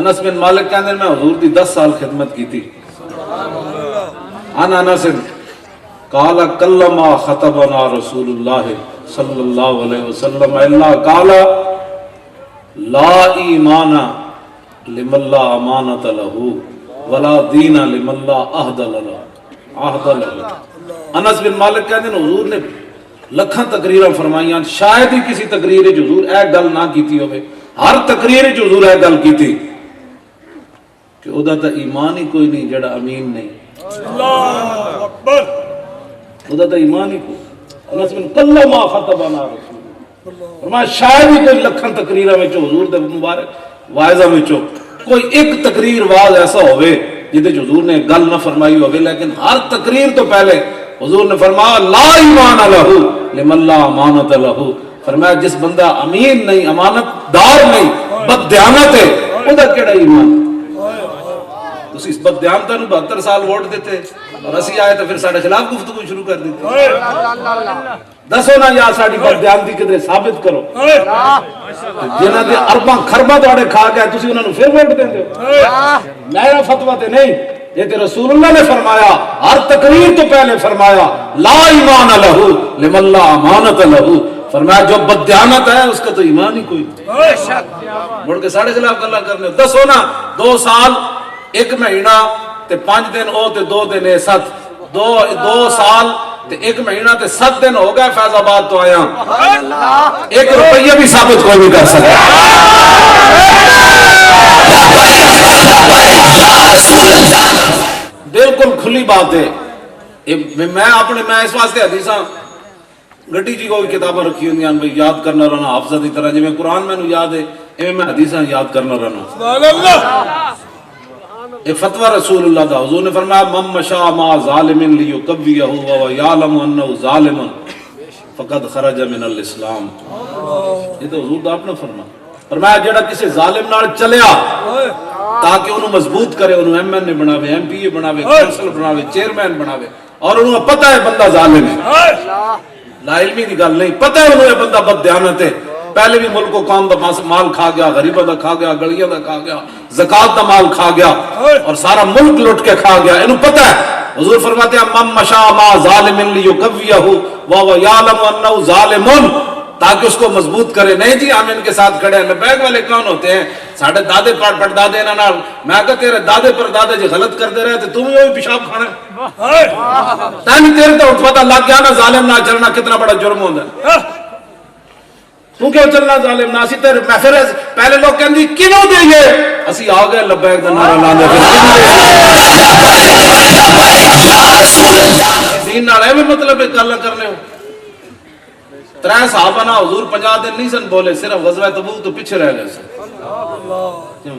انس بن مالک کہندے میں حضور دی 10 سال خدمت کی تھی. ان انس قال کلما خطبنا رسول اللہ صلی اللہ علیہ وسلم الا قال لا ایمان لمن لا امانۃ له ولا دین لمن لا عہد له. انس بن مالک کہندے ہیں حضور نے لکھاں تقریراں فرمائیاں, شاید ہی کسی تقریر وچ حضور اے گل نہ کیتی ہوے. ہر تقریر وچ حضور اے گل کیتی کہ او دا تے ایمان ہی کوئی نہیں جڑا امین نہیں. اللہ اکبر. او دا تے ایمان ہی کوئی. انس بن کلما خطبنا رسول فرمایا شاید ہی کوئی لکھاں تقریراں وچ حضور دے مبارک واعظاں وچ کوئی ایک تقریر واز ایسا ہوئے جدے حضور نے گل نہ فرمائی ہوئے, لیکن ہر تقریر تو پہلے حضور نے فرمایا لا ایمان لہو لمن لا امانت لہو. فرمایا جس بندہ امین نہیں, امانت دار نہیں, بددیانت ہے, او دا کیڑا ایمان. تسی اس بددیانتاں نوں 72 سال ووٹ دیتے اور اسی آئے تو پھر ساڈے خلاف گفتگو شروع کر دیتے. دسو نا یا ساڈی بددیانتی کدھر ثابت کرو. جنہاں دے ارباں خرباں تواڈے کھا گئے تسی انہاں نوں پھر ووٹ دیندے ہو. میرا فتویٰ تے نہیں, یہ تے رسول اللہ نے فرمایا, ہر تقریر تو پہلے فرمایا لا ایمان لہو لمن لا امانت لہو. فرمایا جو بددیانت ہے اس کا تو ایمان ہی کوئی نہیں. مڑ کے ساڑھے خلاف گلا کرنے. دسو نا 2 سال 1 مہینہ تے 5 دن او تے 2 دن 7, 2 سال تے 1 مہینہ تے 7 دن ہو گئے فیض آباد تو آیا. 1 روپیہ بھی ثابت کوئی نہیں کر سکتا. بالکل کھلی بات ہے. میں اس واسطے حدیثاں گڈی جی کوئی کتاباں رکھی ہوندیاں بھئی یاد کرنا رہنا حافظہ دی طرح, جویں قرآن مینوں یاد ہے ایویں میں حدیثاں یاد کرنا رہنا. سبحان اللہ. یہ فتویٰ رسول اللہ دا. حضور نے فرمایا من مشى مع ظالم لیقویہ وهو یعلم انہ ظالم فقد خرج من الاسلام. یہ تو حضور دا اپنا فرمایا جڑا کسی ظالم نال چلیا تاکہ انہوں مضبوط کرے, انہوں ایم این اے بناوے, ایم پی اے بناوے, کونسل بناوے, چیئرمین بناوے, اور انہوں پتہ ہے بندہ ظالم ہے, لا علمی دی گل نہیں, پتہ ہے انہوں بندہ بددیانت ہے, پہلے بھی ملک و قوم دا مال کھا گیا, غریبہ دا کھا گیا, گلیاں دا کھا گیا, زکات دا مال کھا گیا اور سارا ملک لٹ کے کھا گیا, انہوں پتہ ہے. حضور فرماتے ہیں من مشى مع ظالم لیقویہ وهو یعلم انہ ظالم, تاکہ اس کو مضبوط کرے. نہیں جی ہم ان کے ساتھ کھڑے ہیں. لبیک والے کون ہوتے ہیں؟ ساڑھے دادے پڑدادے انہاں نال. میں کہا تیرے دادے پر دادے جی غلط کرتے رہے تو تم ہی وہی پیشاب کھانا ہے. تاں تیرے تو پتہ لگ گیا نا ظالم نہ چلنا کتنا بڑا جرم ہوتا ہے. تو کیوں چلنا ظالم نہ سی تیرے محفل. پہلے لوگ کہندی کینوں دئیے, اسی آ گئے لبیک دا نعرہ لاندے دین نال ایویں مطلب ہے گل کرنے ہو. 3 صحابہ نا حضور 50 دن نہیں سن بولے, صرف غزوہ تبوک تو پیچھے رہ گئے سن.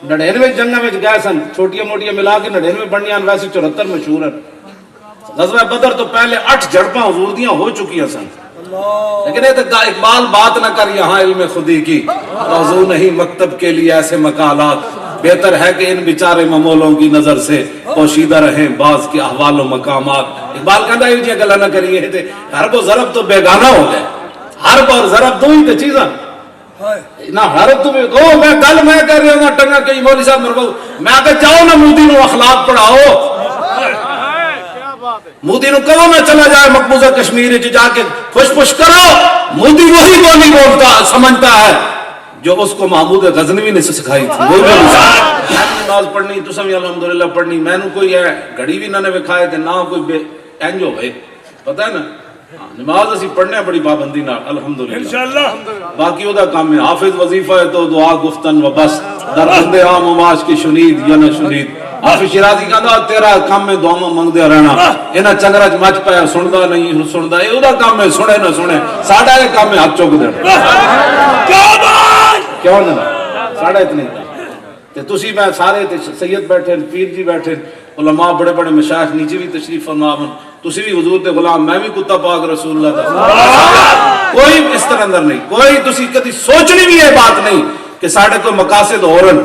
99 جنگاں وچ گئے سن, چھوٹیاں موٹیاں ملا کے 99 بنیاں, ویسے 74 مشہور ہیں. غزوہ بدر تو پہلے 8 جھڑپاں حضور دیاں ہو چکی سن. لیکن یہ تو اقبال بات نہ کر یہاں علم خودی کی, موضوع نہیں مکتب کے لیے ایسے مقالات, بہتر ہے کہ ان بیچارے ممولوں کی نظر سے پوشیدہ رہیں بعض کے احوال و مقامات. اقبال کہتا ہے یہ گلا نہ کریے, حرب و ضرب تو بیگانہ ہو گئے. حرب اور ضرب دو ہی تو چیزاں نہ. حرب تو میں گل میں کر رہا ہوں ٹنگا کہ مولوی صاحب مرغو, میں آگے جاؤ نا مودی نو اخلاق پڑھاؤ. مودی نو کہو میں چلا جائے مقبوضہ کشمیر جا کے خوش پش کرو. مودی وہی بولی بولتا سمجھتا ہے جو اس کو محمود غزنوی نے سکھائی تھی. وہی بولی نماز پڑھنی تساں بھی الحمدللہ پڑھنی, میں نے کوئی ہے گھڑی بھی نہ نے وکھائے تے نہ کوئی انج ہوئے, پتہ ہے نا. نماز اسی پڑھنے بڑی پابندی نال الحمدللہ انشاءاللہ. باقی او دا کام ہے حافظ وظیفہ ہے تو دعا گفتن و بس, در بند عام ماش کی شنید یا نہ شنید. حافظ شیرازی کہندا تیرا کام ہے دعاواں منگدے رہنا, انہاں چنگرا چ مچ پیا سندا نہیں سندا, اے او دا کام ہے سنے نہ سنے. ساڈا اے کام ہے ہاتھ چوک دینا. کیوں نہ ساڈا اتنے تے تسی میں سارے سید بیٹھے, پیر جی بیٹھے, علماء بڑے بڑے مشائخ نیچے بھی تشریف فرما, تسی بھی حضور دے غلام, میں بھی کتا پاک رسول اللہ دا. کوئی اس طرح اندر نہیں, کوئی تسی کدی سوچنی بھی یہ بات نہیں کہ ساڈے کوئی مقاصد ہورن.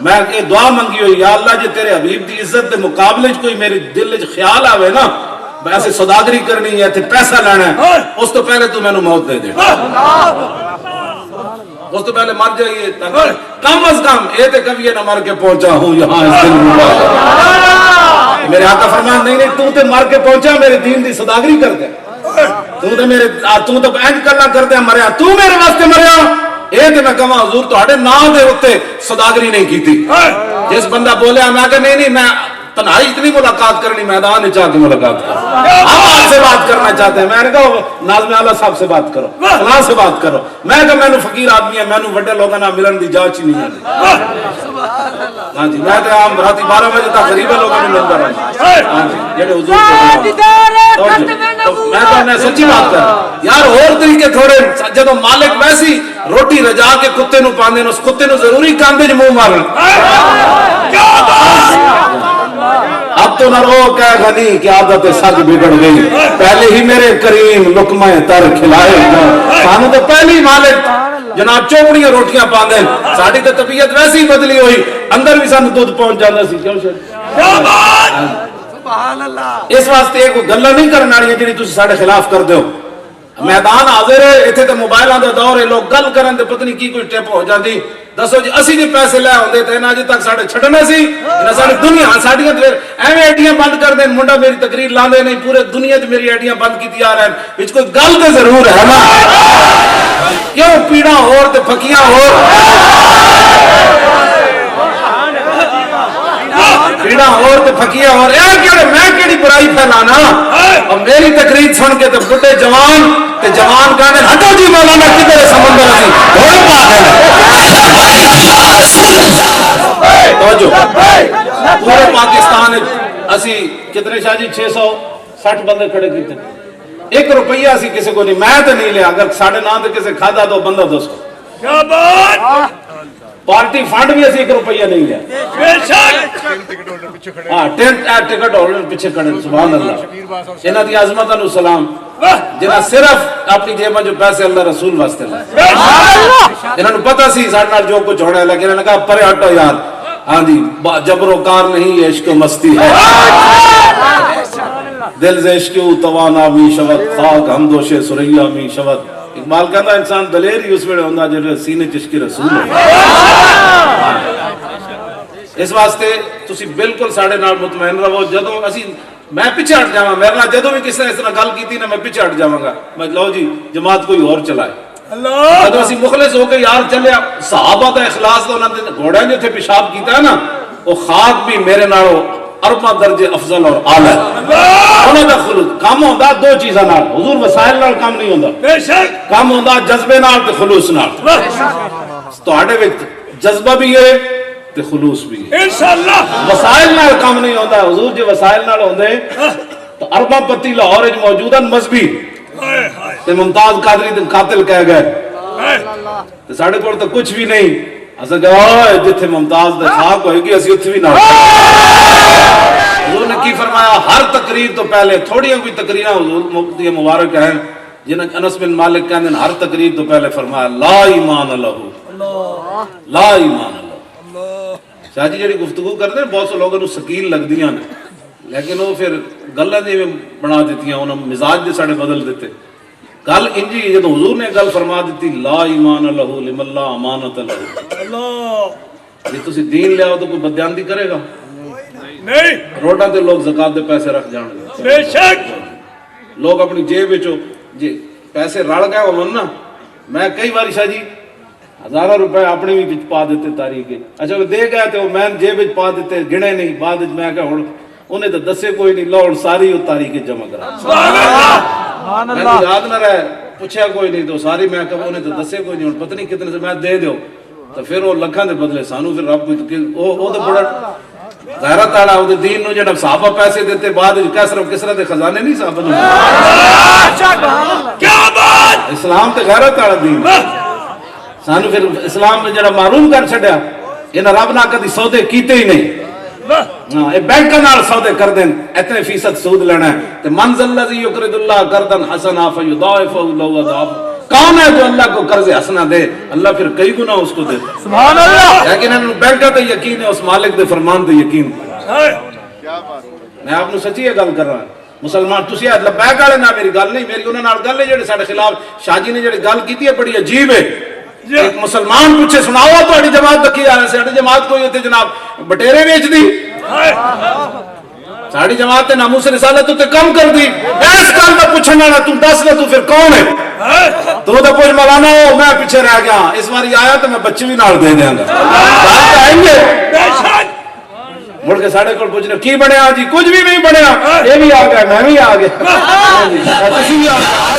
میں یہ دعا منگی ہوئی, یا اللہ جی تیرے حبیب دی عزت دے مقابلے کوئی میرے دل وچ خیال آوے نا ایسے صداگری کرنی ہے تے پیسہ لینا ہے, اس تو پہلے تو میں نے موت دے دے. اس تو پہلے مر جائیے کم از کم اے تے کبھی نہ مر کے پہنچا ہوں یہاں اس دن مبارک. میرے آقا فرمان نہیں تو تے مر کے پہنچا میرے دین دی صداگری کر دے, تو تے اینج کرنا کر دے مریا, تو میرے واسطے مریا. اے تے میں کہاں حضور تہاڈے نام دے اوتے صداگری نہیں کیتی. جس بندہ بولیا میں کہ نہیں میں تنہائی اتنی ملاقات کرنی, میدان چاہ کے ملاقات کرو, ہم آپ سے بات کرنا چاہتے ہیں. میں نے کہا ناظم اعلیٰ صاحب سے بات کرو, فلاں سے بات کرو. میں کہا میں نے فقیر آدمی ہے, میں نے وڈے لوگوں نہ ملن دی جانچ ہی نہیں ہے. ہاں جی میں تو عام راتی 12 بجے تک غریب لوگوں نے ملتا رہا. ہاں جی جڑے حضور میں تو سچی بات کر یار, اور طریقے تھوڑے جدو مالک ویسی روٹی رجا کے کتے نو پاندے اس کتے نو ضروری کاندے جو منہ مارن. اب تو نہ رو کہے گا نہیں کہ عادت سج بگڑ گئی, پہلے ہی میرے کریم لقمہ تر کھلائے گا. سانو تو پہلی مالک جناب چوپڑیاں روٹیاں پاندے, ساڈی تے طبیعت ویسی ہی بدلی ہوئی, اندر بھی سانو دودھ پہنچ جاندا سی. کیوں اس واسطے کوئی گلاں نہیں کرن والیاں جڑی تسی ساڈے خلاف کر دیو. میدان حاضر ہے, ایتھے تے موبائلاں دے دور ہے, لوگ گل کرن تے پتہ نہیں کی کوئی ٹپ ہو جاندی. دسو جی اسی جی پیسے لے ہوندے تے انہاں اج تک ساڈے چھڈنا سی, انہاں ساڈی دنیا ساڈیاں تے ایویں ایڈیاں بند کر دین. منڈا میری تقریر لاندے نہیں, پورے دنیا تے میری ایڈیاں بند کیتی آ رہے ہیں. وچ کوئی گل تے ضرور ہے نا, کیوں پیڑاں ہور تے پھکیاں ہور, پیڑاں ہور تے پھکیاں ہور. اے کیڑے میں کیڑی برائی پھیلانا, اور میری تقریر سن کے تے بڈھے جوان تے جوان کہنے ہٹو جی مولانا کدھر سمندر اسی گھوڑے پا پورے پاکستان اسی کتنے شاہ جی 660 بندے کھڑے کیتے, 1 روپیہ اسی کسی کو نہیں, میں تو نہیں لیا. اگر ساڑھے نام تے کسی کھادا تو بندہ 200. پارٹی فنڈ بھی اسی 1 روپیہ نہیں لیا. ہاں ٹکٹ ہولڈر پیچھے کھڑے, سبحان اللہ. انہاں دی عظمتاں نو سلام, جنہاں صرف اپنی جیباں جو پیسے اللہ رسول واسطے لائے. انہاں نو پتہ سی ساڈے نال جو کچھ ہونا ہے, لیکن انہوں نے کہا پرے ہٹو یار. ہاں جی جبر و کار نہیں عشق و مستی ہے, دل سے عشق و توانا می شود, خاک ہمدوش سریا می شود. اقبال کہتا انسان دلیر ہی اس ویلے ہوندا جڑے سینے چ عشق رسول ہے. اس واسطے تسی بالکل ساڈے نال مطمئن رہو. جدوں اسی میں پیچھے ہٹ جاواں, میرے نال جدوں بھی کسی نے اس طرح گل کیتی نا میں پیچھے ہٹ جاواں گا, میں لو جی جماعت کوئی اور چلائے. جدوں اسی مخلص ہو کے یار چلے, صحابہ دا اخلاص دا انہاں دے گھوڑے نے تے پیشاب کیتا ہے نا, وہ خاک بھی میرے نالوں ارباں درجے افضل اور اعلی. انہاں دا خلوص کام ہوندا دو چیزاں نال, حضور وسائل نال کام نہیں ہوندا. بے شک کام ہوندا جذبے نال تے خلوص نال. تہاڈے وچ جذبہ بھی ہے تے خلوص بھی ہے انشاءاللہ. وسائل نال کام نہیں ہوندا. حضور جے وسائل نال ہوندے تو ارباں پتی لاہور وچ موجود ہیں مذہبی, تے ممتاز قادری تے قاتل کہہ گئے, تے ساڈے کول تو کچھ بھی نہیں. اساں کہا جتھے ممتاز دا خاک ہوئے گی اسی اتھے بھی نہ. حضور نے کی فرمایا, ہر تقریر تو پہلے تھوڑیاں کوئی تقریراں حضور مفتی مبارک ہیں جنہاں انس بن مالک کہندے ہر تقریر تو پہلے فرمایا لا ایمان لہو, لا ایمان لہو. شاہ جی جڑی گفتگو کرتے ہیں بہت سے لوگوں کو سکیل لگدیاں نے, لیکن وہ پھر گلاں دی بنا دیتیاں, انہاں مزاج دے ساڈے بدل دیتے. گل انجی جب حضور نے گل فرما دیتی لا ایمان لہو لمن لا امانت لہو. جی تسی دین لے آؤ تو کوئی بدیانتی کرے گا نہیں. روڈاں تے لوگ زکات دے پیسے رکھ جان گے, بے شک لوگ اپنی جیب وچوں جی پیسے رل گئے ہون نا. میں کئی بار شاہ جی 1000 روپے اپنے بھی پا دیتے تاریخ, اچھا وہ دے گئے تو میں جیب وچ پا دیتے, گنے نہیں. بعد میں کہ ہن انہیں تو دسے کوئی نہیں, لو ساری وہ تاریخ جمع کرا. سبحان اللہ, میں یاد نہ رہے, پوچھا کوئی نہیں تو ساری میں کہ انہیں تو دسے کوئی نہیں, پتہ نہیں کتنے سے میں دے دیو. تو پھر وہ لکھاں دے بدلے سانو پھر رب وہ تو بڑا غیرت والا وہ دین نو جڑا صحابہ پیسے دیتے بعد کسرا دے خزانے نہیں صحابہ نو. کیا بات, اسلام تے غیرت والا دین. سانو پھر اسلام نے جڑا معروم کر چھڈیا, انہاں رب نہ کدی سودے کیتے ہی نہیں. ہاں اے بینک نال سودے کر دین, اتنے فیصد سود لینا ہے. تے من ذا الذی یقرض اللہ قرضا حسنا فیضاعفہ لہ اضعافا. کون ہے جو اللہ کو قرض حسنا دے, اللہ پھر کئی گنا اس کو دیتا. سبحان اللہ. لیکن انہوں بینکاں تے یقین ہے, اس مالک دے فرمان تے یقین. میں آپ نے سچی یہ گل کر رہا ہوں. مسلمان تسی لبیک والے نہ میری گل نہیں, میری انہاں نال گل ہے جڑے ساڈے خلاف شاہ جی نے جڑی گل کیتی ہے بڑی عجیب ہے. ایک مسلمان پوچھے سناؤ تہاڈی جماعت دکھی آ رہے ساڈی جماعت کوئی اتنے جناب بٹیرے بیچ دی ساڑی جماعت نے ناموس رسالت تے کم کر دی اس گل دا پوچھنا نہ تو دس لے تو پھر کون ہے تو تے پوچھ مولانا ہو میں پیچھے رہ گیا اس باری آیا تو میں بچے بھی نال دے دیاں گا آئیں گے مڑ کے ساڑے کول پوچھنا کی بنیا جی کچھ بھی نہیں بنیا یہ بھی آ گیا میں بھی آ گیا تسی بھی آ گیا